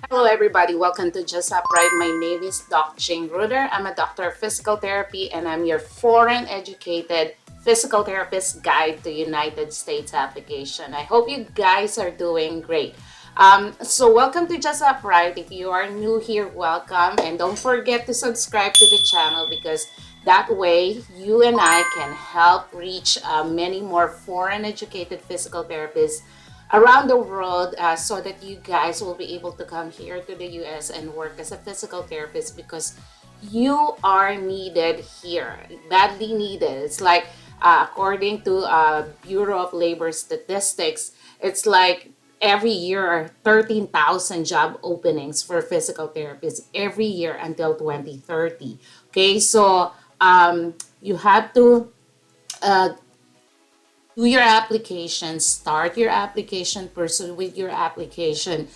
Hello everybody, welcome to Just Upright. My name is Doc Jane Ruder. I'm a doctor of physical therapy and I'm your foreign educated physical therapist guide to United States application. I hope you guys are doing great. So welcome to Just Upright. If you are new here, welcome, and don't forget to subscribe to the channel because that way you and I can help reach many more foreign educated physical therapists around the world, so that you guys will be able to come here to the US and work as a physical therapist because you are needed here, badly needed. It's like, according to Bureau of Labor Statistics, it's like every year 13,000 job openings for physical therapists every year until 2030. Okay, so you have to uh, do your application, start your application, pursue with your application,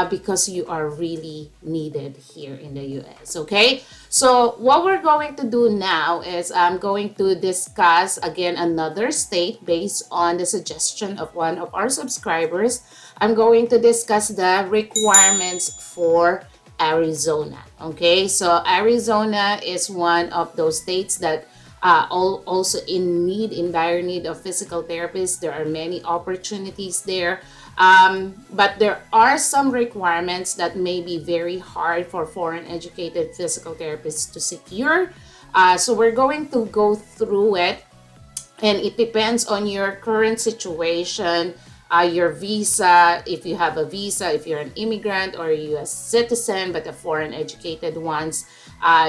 because you are really needed here in the US. Okay, so what we're going to do now is I'm going to discuss again another state based on the suggestion of one of our subscribers. I'm going to discuss the requirements for Arizona. Okay, so Arizona is one of those states that also in dire need of physical therapists. There are many opportunities there, but there are some requirements that may be very hard for foreign educated physical therapists to secure. So we're going to go through it, and it depends on your current situation, your visa, if you have a visa, if you're an immigrant or a US citizen but a foreign educated ones,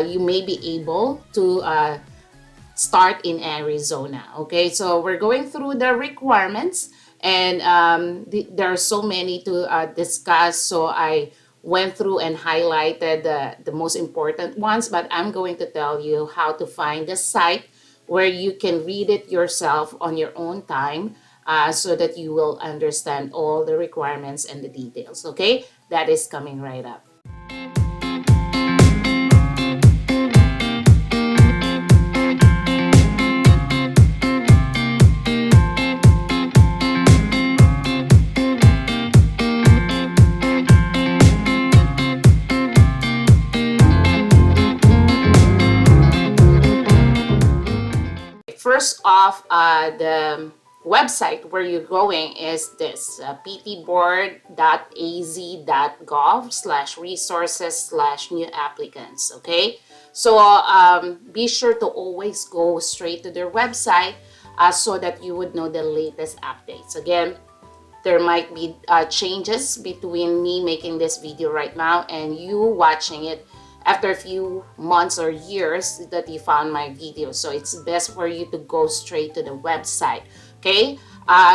you may be able to start in Arizona. Okay, so we're going through the requirements, and there are so many to discuss. So I went through and highlighted the most important ones, but I'm going to tell you how to find the site where you can read it yourself on your own time, so that you will understand all the requirements and the details. Okay, that is coming right up. First off, the website where you're going is this, ptboard.az.gov/resources/new applicants. Okay, so be sure to always go straight to their website, so that you would know the latest updates. Again, there might be changes between me making this video right now and you watching it after a few months or years that you found my video. So it's best for you to go straight to the website. Okay,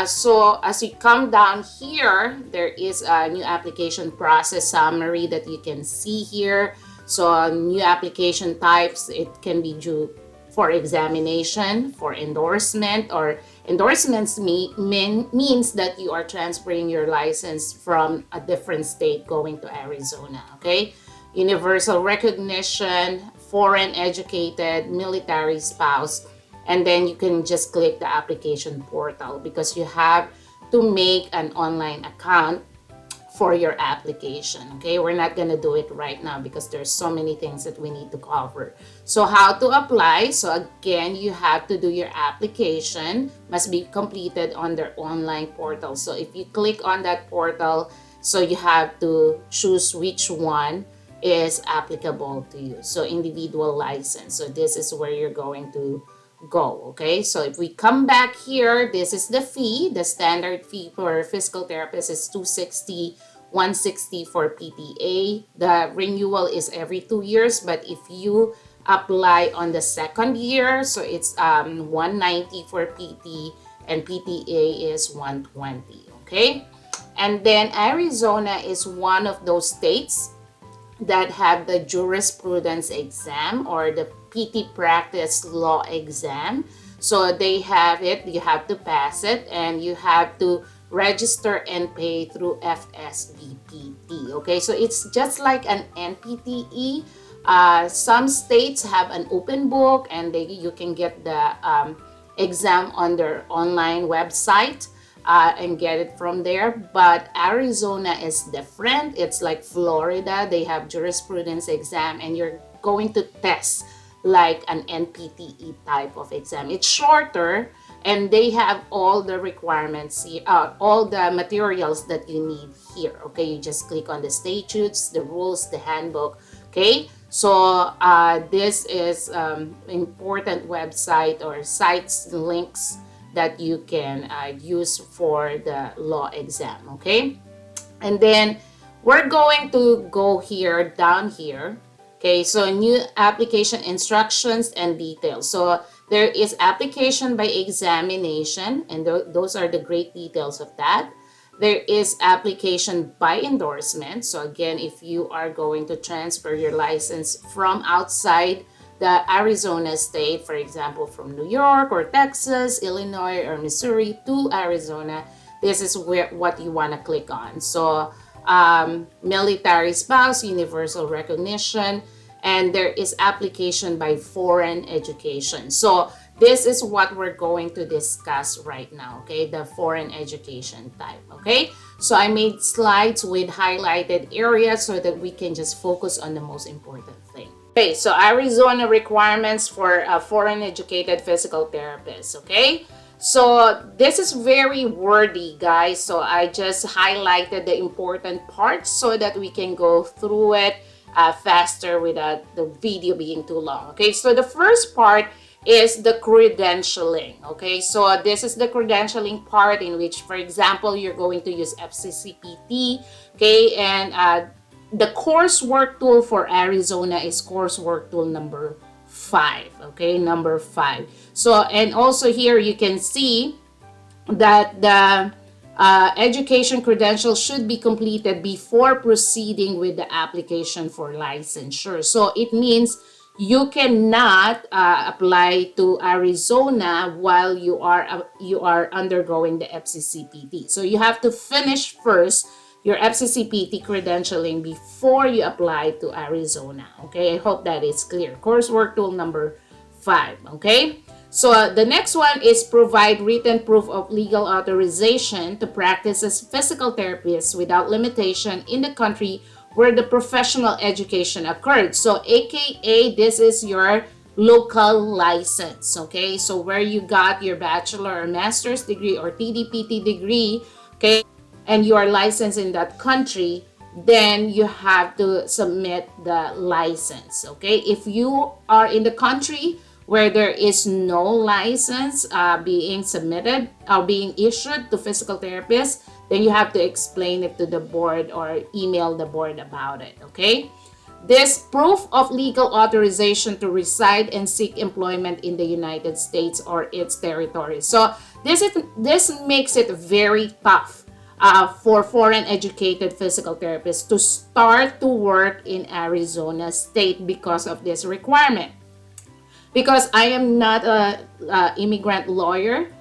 so as you come down here, there is a new application process summary that you can see here. So new application types, it can be due for examination, for endorsement, or endorsements means that you are transferring your license from a different state going to Arizona. Okay, universal recognition, foreign educated, military spouse, and then you can just click the application portal because you have to make an online account for your application. Okay, we're not going to do it right now because there's so many things that we need to cover. So how to apply? So again, you have to do your application, must be completed on their online portal. So if you click on that portal, so you have to choose which one is applicable to you. So individual license, so this is where you're going to go. Okay, so if we come back here, this is the fee. The standard fee for physical therapist is $260, $160 for PTA. The renewal is every 2 years, but if you apply on the second year, so it's $190 for PT and PTA is $120. Okay, and then Arizona is one of those states that have the jurisprudence exam or the PT practice law exam. So they have it, you have to pass it, and you have to register and pay through FCCPT. Okay, so it's just like an npte. Some states have an open book and you can get the exam on their online website. and get it from there. But Arizona is different. It's like Florida. They have jurisprudence exam, and you're going to test like an npte type of exam. It's shorter, and they have all the requirements, all the materials that you need here. Okay, you just click on the statutes, the rules, the handbook. Okay, so this is important website or sites links that you can use for the law exam. Okay, and then we're going to go here, down here. Okay, so new application instructions and details. So there is application by examination, and those are the great details of that. There is application by endorsement. So again, if you are going to transfer your license from outside the Arizona state, for example, from New York or Texas, Illinois, or Missouri to Arizona, this is what you want to click on. So military spouse, universal recognition, and there is application by foreign education. So this is what we're going to discuss right now, okay? The foreign education type, okay? So I made slides with highlighted areas so that we can just focus on the most important thing. Okay, so Arizona requirements for a foreign educated physical therapist, okay? So this is very wordy, guys. So I just highlighted the important parts so that we can go through it faster without the video being too long. Okay, so the first part is the credentialing. Okay, so this is the credentialing part in which, for example, you're going to use FCCPT. Okay, and the coursework tool for Arizona is coursework tool number 5. Okay, number 5. So, and also here you can see that the education credentials should be completed before proceeding with the application for licensure. So it means you cannot apply to Arizona while you are undergoing the FCCPT. So you have to finish first your FCCPT credentialing before you apply to Arizona. Okay, I hope that is clear. Coursework tool number 5. Okay. So the next one is provide written proof of legal authorization to practice as physical therapist without limitation in the country where the professional education occurred. So AKA, this is your local license, okay? So where you got your bachelor or master's degree or TDPT degree, okay, and you are licensed in that country, then you have to submit the license, okay? If you are in the country where there is no license being submitted or being issued to physical therapists, then you have to explain it to the board or email the board about it, okay? This proof of legal authorization to reside and seek employment in the United States or its territories. So this makes it very tough for foreign educated physical therapists to start to work in Arizona state because of this requirement. Because I am not a immigrant lawyer,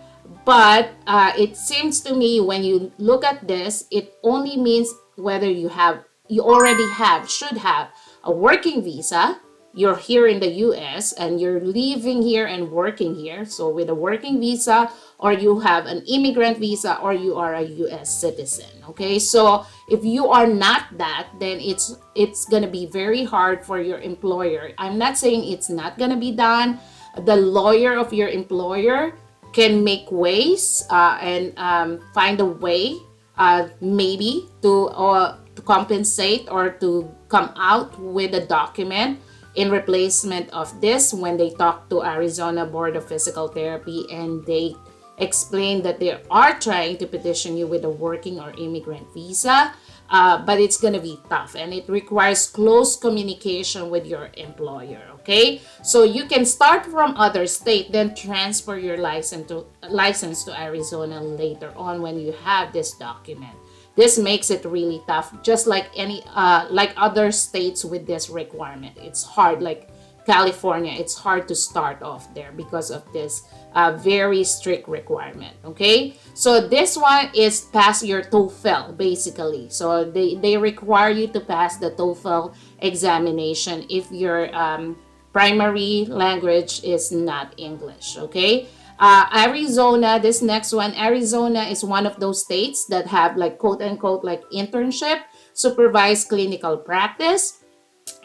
but it seems to me when you look at this, it only means whether you already should have a working visa, you're here in the US and you're living here and working here. So with a working visa, or you have an immigrant visa, or you are a US citizen. Okay, so if you are not that, then it's gonna be very hard for your employer. I'm not saying it's not gonna be done. The lawyer of your employer can make ways and find a way maybe to compensate or to come out with a document in replacement of this when they talk to Arizona Board of Physical Therapy and they explain that they are trying to petition you with a working or immigrant visa, but it's going to be tough and it requires close communication with your employer. Okay, so you can start from other state, then transfer your license to Arizona later on when you have this document. This makes it really tough, just like like other states with this requirement. It's hard, like California, it's hard to start off there because of this very strict requirement. Okay, so this one is pass your TOEFL basically. So they require you to pass the TOEFL examination if your primary language is not English. Okay, Arizona, this next one, Arizona is one of those states that have like quote unquote like internship, supervised clinical practice.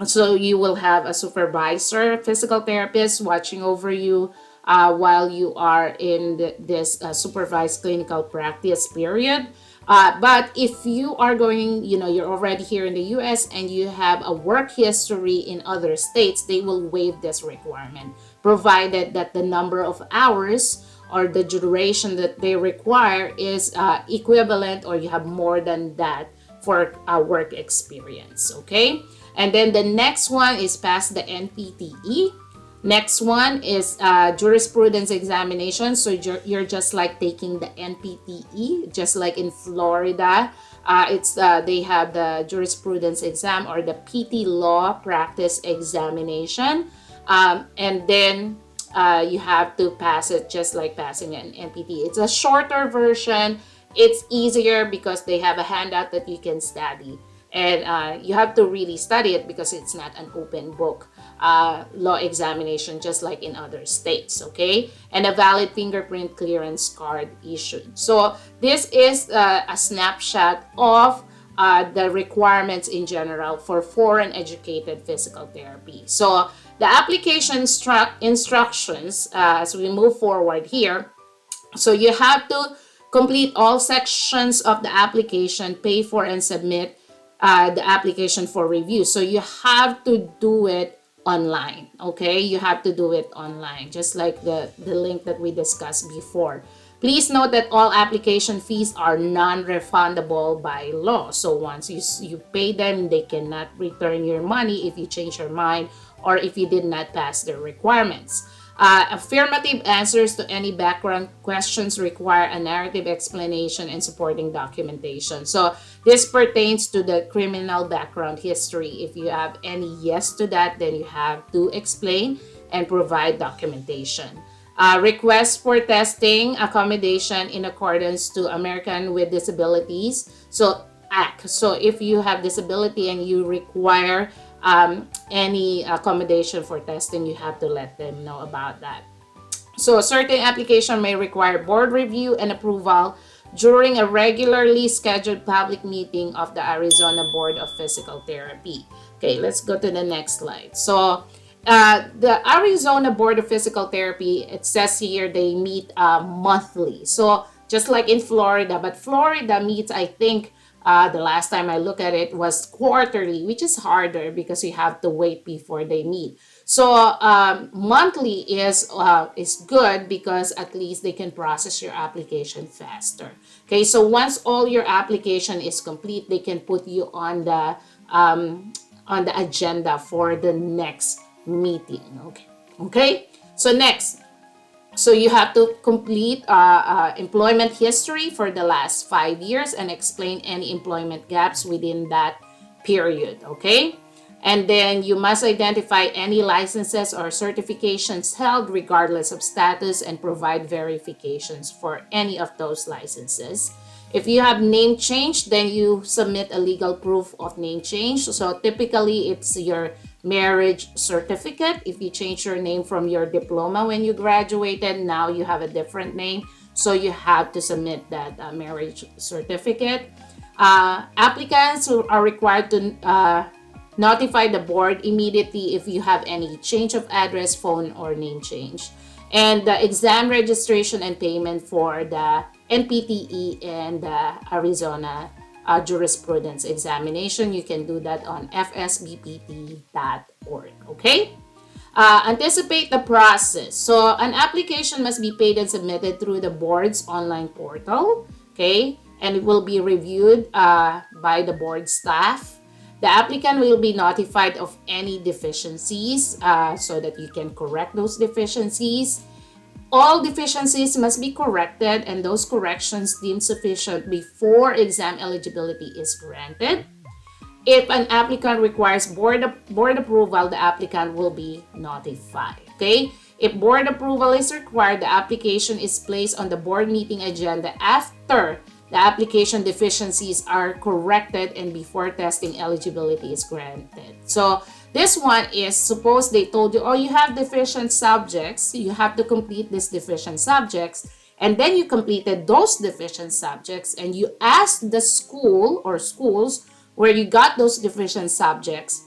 So you will have a supervisor, physical therapist watching over you while you are in this supervised clinical practice period. But if you are going, you're already here in the US and you have a work history in other states, they will waive this requirement, provided that the number of hours or the duration that they require is equivalent, or you have more than that for work experience. Okay. And then the next one is pass the npte. Next one is jurisprudence examination. So you're just like taking the npte, just like in Florida. It's they have the jurisprudence exam or the pt law practice examination. And then you have to pass it just like passing an npte. It's a shorter version. It's easier because they have a handout that you can study. And you have to really study it because it's not an open book law examination, just like in other states. Okay, and a valid fingerprint clearance card issued. So this is a snapshot of the requirements in general for foreign educated physical therapy. So the application instructions as we move forward here. So you have to complete all sections of the application, pay for and submit the application for review. So you have to do it online. Okay, you have to do it online, just like the link that we discussed before. Please note that all application fees are non-refundable by law. So once you pay them, they cannot return your money if you change your mind or if you did not pass the requirements. Affirmative answers to any background questions require a narrative explanation and supporting documentation. So this pertains to the criminal background history. If you have any yes to that, then you have to explain and provide documentation. Requests for testing accommodation in accordance to American with Disabilities so Act. So if you have disability and you require any accommodation for testing, you have to let them know about that. So certain application may require board review and approval during a regularly scheduled public meeting of the Arizona Board of Physical Therapy. Okay, let's go to the next slide. So the Arizona Board of Physical Therapy, it says here they meet monthly. So just like in Florida, but Florida meets, I think, the last time I looked at it was quarterly, which is harder because you have to wait before they meet. So monthly is good because at least they can process your application faster. Okay, so once all your application is complete, they can put you on the agenda for the next meeting. Okay. So next. So you have to complete employment history for the last 5 years and explain any employment gaps within that period, okay? And then you must identify any licenses or certifications held regardless of status and provide verifications for any of those licenses. If you have name change, then you submit a legal proof of name change. So typically it's your marriage certificate. If you change your name from your diploma when you graduated, now you have a different name. So you have to submit that marriage certificate. Applicants are required to notify the board immediately if you have any change of address, phone, or name change. And the exam registration and payment for the npte and the Arizona jurisprudence examination, you can do that on fsbpt.org. Okay. Anticipate the process. So an application must be paid and submitted through the board's online portal. Okay, and it will be reviewed by the board staff. The applicant will be notified of any deficiencies so that you can correct those deficiencies. All deficiencies must be corrected and those corrections deemed sufficient before exam eligibility is granted. If an applicant requires board approval, the applicant will be notified. Okay? If board approval is required, the application is placed on the board meeting agenda after the application deficiencies are corrected and before testing eligibility is granted. So This one is, suppose they told you, oh, you have deficient subjects, you have to complete these deficient subjects, and then you completed those deficient subjects, and you asked the school or schools where you got those deficient subjects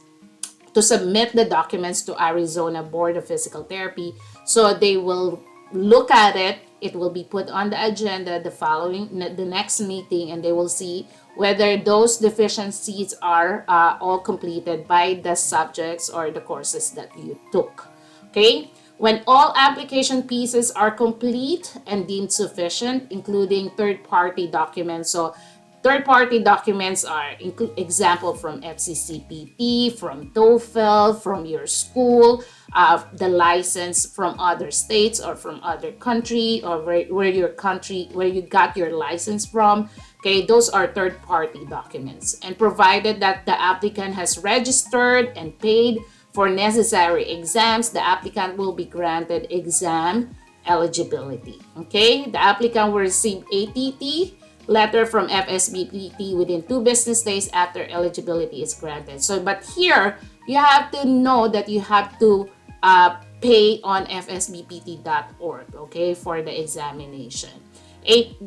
to submit the documents to Arizona Board of Physical Therapy. So they will look at it. It will be put on the agenda the next meeting, and they will see whether those deficiencies are all completed by the subjects or the courses that you took. Okay? When all application pieces are complete and deemed sufficient, including third-party documents. So third-party documents are example from FCCPT, from TOEFL, from your school, the license from other states or from other country, or where you got your license from. Okay, those are third-party documents. And provided that the applicant has registered and paid for necessary exams, the applicant will be granted exam eligibility. Okay, the applicant will receive ATT letter from FSBPT within 2 business days after eligibility is granted. So, but here you have to know that you have to pay on fsbpt.org, okay, for the examination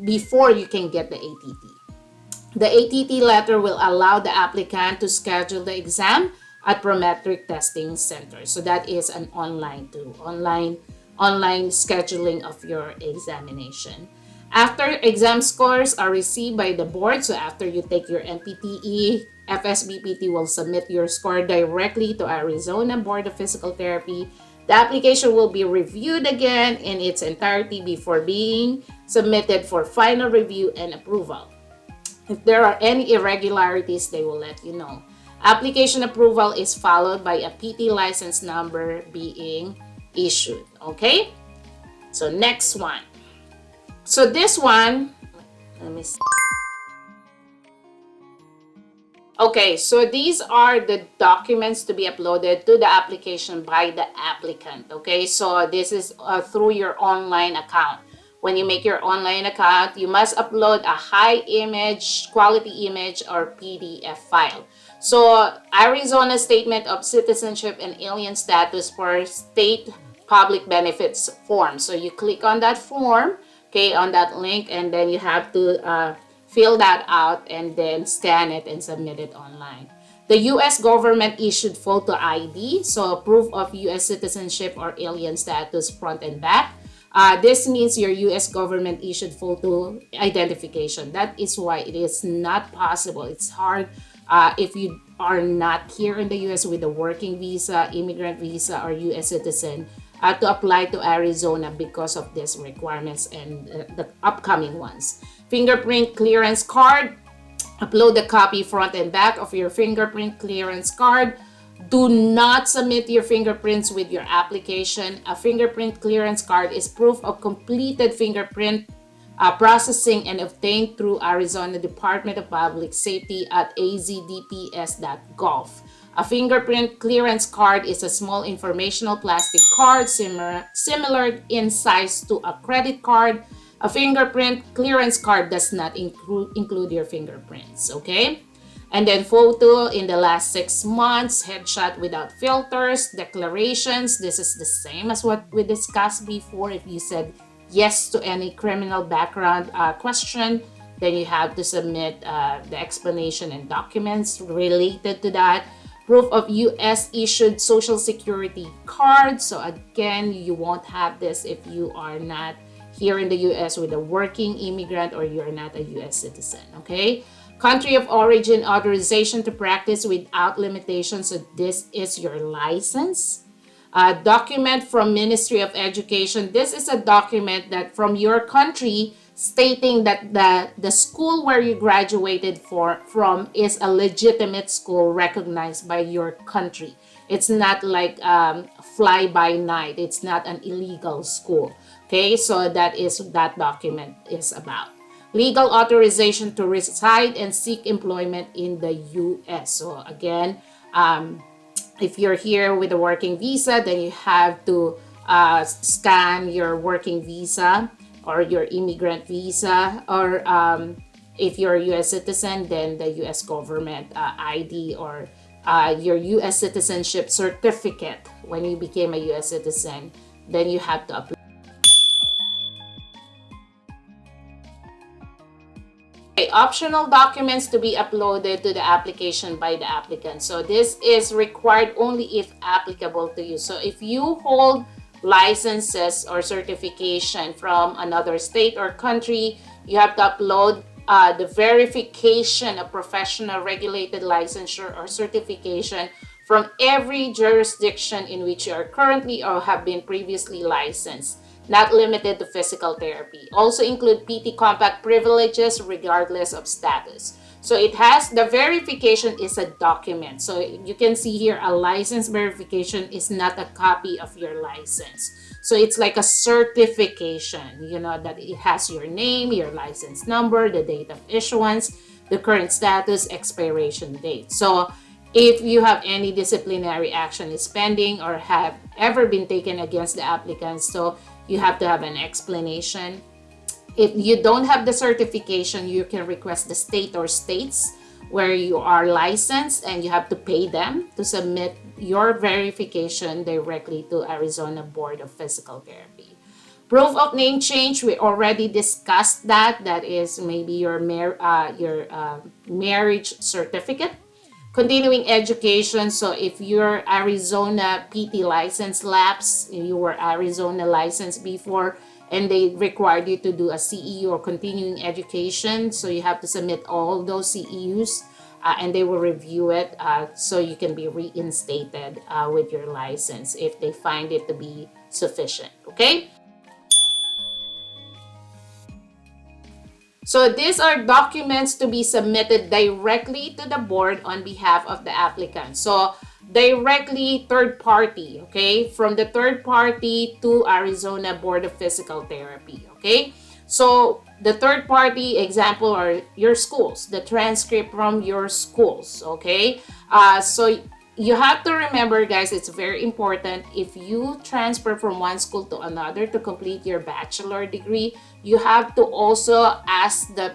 before you can get the ATT. The ATT letter will allow the applicant to schedule the exam at Prometric Testing Center. So that is an online scheduling of your examination. After exam scores are received by the board, so after you take your npte, FSBPT will submit your score directly to Arizona Board of Physical Therapy. The application will be reviewed again in its entirety before being submitted for final review and approval. If there are any irregularities, they will let you know. Application approval is followed by a PT license number being issued. Okay? So next one. So this one, let me see. Okay, so these are the documents to be uploaded to the application by the applicant. Okay, so this is through your online account. When you make your online account, you must upload a high image, quality image, or PDF file. So Arizona Statement of Citizenship and Alien Status for State Public Benefits form. So you click on that form, okay, on that link, and then you have to fill that out and then scan it and submit it online. The U.S. government issued photo ID, so proof of U.S. citizenship or alien status front and back. This means your U.S. government issued photo identification. That is why it is not possible. It's hard if you are not here in the U.S. with a working visa, immigrant visa, or U.S. citizen to apply to Arizona because of these requirements and the upcoming ones. Fingerprint clearance card. Upload the copy front and back of your fingerprint clearance card. Do not submit your fingerprints with your application. A fingerprint clearance card is proof of completed fingerprint processing and obtained through Arizona Department of Public Safety at azdps.gov. A fingerprint clearance card is a small informational plastic card similar in size to a credit card. A fingerprint clearance card does not include your fingerprints, okay? And then photo in the last 6 months, headshot without filters, declarations. This is the same as what we discussed before. If you said yes to any criminal background question, then you have to submit the explanation and documents related to that. Proof of U.S. issued Social Security card. So again, you won't have this if you are not here in the U.S. with a working immigrant or you're not a U.S. citizen, okay? Country of origin authorization to practice without limitations. So this is your license. Document from Ministry of Education. This is a document that from your country stating that the school where you graduated from is a legitimate school recognized by your country. It's not like fly by night. It's not an illegal school. Okay, so that is what that document is about. Legal authorization to reside and seek employment in the U.S. So again, if you're here with a working visa, then you have to scan your working visa or your immigrant visa, or if you're a U.S. citizen, then the U.S. government ID or your U.S. citizenship certificate when you became a U.S. citizen, then you have to upload. Okay, optional documents to be uploaded to the application by the applicant. So this is required only if applicable to you. So if you hold licenses or certification from another state or country, you have to upload the verification of professional regulated licensure or certification from every jurisdiction in which you are currently or have been previously licensed, not limited to physical therapy. Also include PT compact privileges regardless of status. So it has, the verification is a document. So you can see here, a license verification is not a copy of your license. So it's like a certification, you know, that it has your name, your license number, the date of issuance, the current status, expiration date. So if you have any disciplinary action is pending or have ever been taken against the applicant, so you have to have an explanation. If you don't have the certification, you can request the state or states where you are licensed, and you have to pay them to submit your verification directly to Arizona Board of Physical Therapy. Proof of name change, we already discussed that. That is maybe your marriage certificate. Continuing education, so if your Arizona PT license lapsed, you were Arizona licensed before, and they required you to do a CEU or continuing education, so you have to submit all those CEUs, and they will review it, so you can be reinstated with your license if they find it to be sufficient. Okay. So these are documents to be submitted directly to the board on behalf of the applicant. So directly third party, okay? From the third party to Arizona Board of Physical Therapy, okay? So the third party example are your schools, the transcript from your schools, okay? So you have to remember, guys, it's very important, if you transfer from one school to another to complete your bachelor degree, you have to also ask the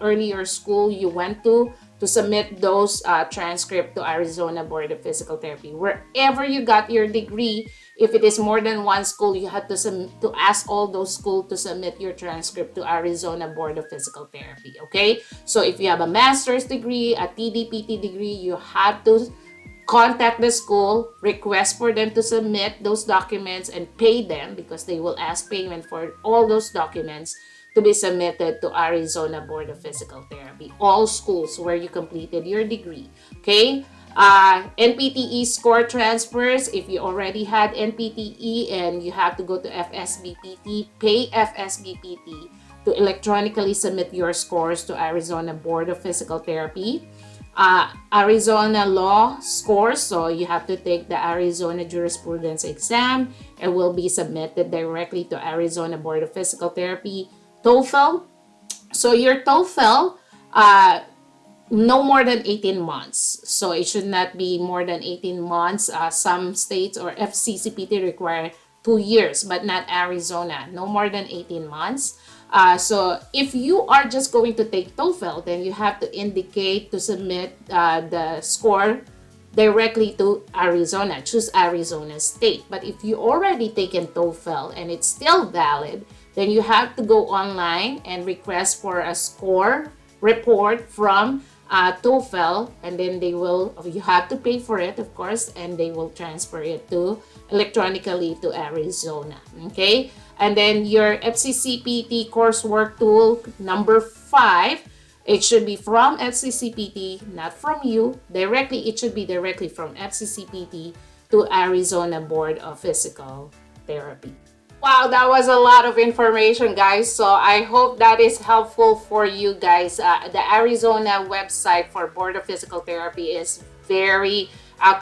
earlier school you went to submit those transcript to Arizona Board of Physical Therapy. Wherever you got your degree, if it is more than one school, you have to ask all those schools to submit your transcript to Arizona Board of Physical Therapy, okay? So if you have a master's degree, a TDPT degree, you have to contact the school, request for them to submit those documents, and pay them, because they will ask payment for all those documents to be submitted to Arizona Board of Physical Therapy. All schools where you completed your degree, okay? NPTE score transfers, if you already had NPTE and you have to go to FSBPT, pay FSBPT to electronically submit your scores to Arizona Board of Physical Therapy. Arizona law scores, so you have to take the Arizona jurisprudence exam. It will be submitted directly to Arizona Board of Physical Therapy. TOEFL, so your TOEFL, no more than 18 months. So it should not be more than 18 months. Some states or FCCPT require 2 years, but not Arizona. No more than 18 months. So if you are just going to take TOEFL, then you have to indicate to submit the score directly to Arizona. Choose Arizona State. But if you already taken TOEFL and it's still valid, then you have to go online and request for a score report from TOEFL, and then you have to pay for it, of course, and they will transfer it to electronically to Arizona, okay? And then your FCCPT coursework tool number 5, it should be from FCCPT, not from you directly. It should be directly from FCCPT to Arizona Board of Physical Therapy. Wow, that was a lot of information, guys. So I hope that is helpful for you guys. The Arizona website for Board of Physical Therapy is very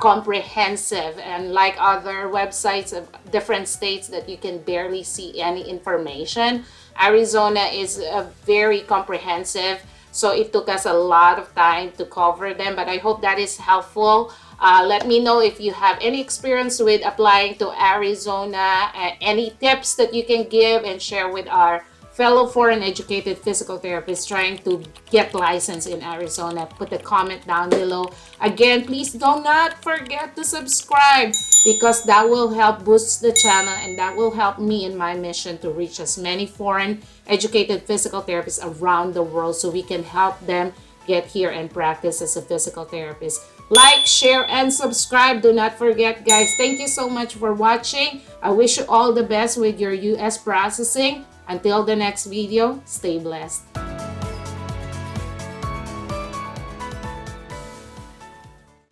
comprehensive, and like other websites of different states that you can barely see any information, Arizona is very comprehensive. So it took us a lot of time to cover them, but I hope that is helpful. Let me know if you have any experience with applying to Arizona, any tips that you can give and share with our fellow foreign educated physical therapists trying to get licensed in Arizona, put a comment down below. Again, please do not forget to subscribe because that will help boost the channel and that will help me in my mission to reach as many foreign educated physical therapists around the world so we can help them get here and practice as a physical therapist. Like, share, and subscribe. Do not forget, guys. Thank you so much for watching. I wish you all the best with your US processing. Until the next video, stay blessed.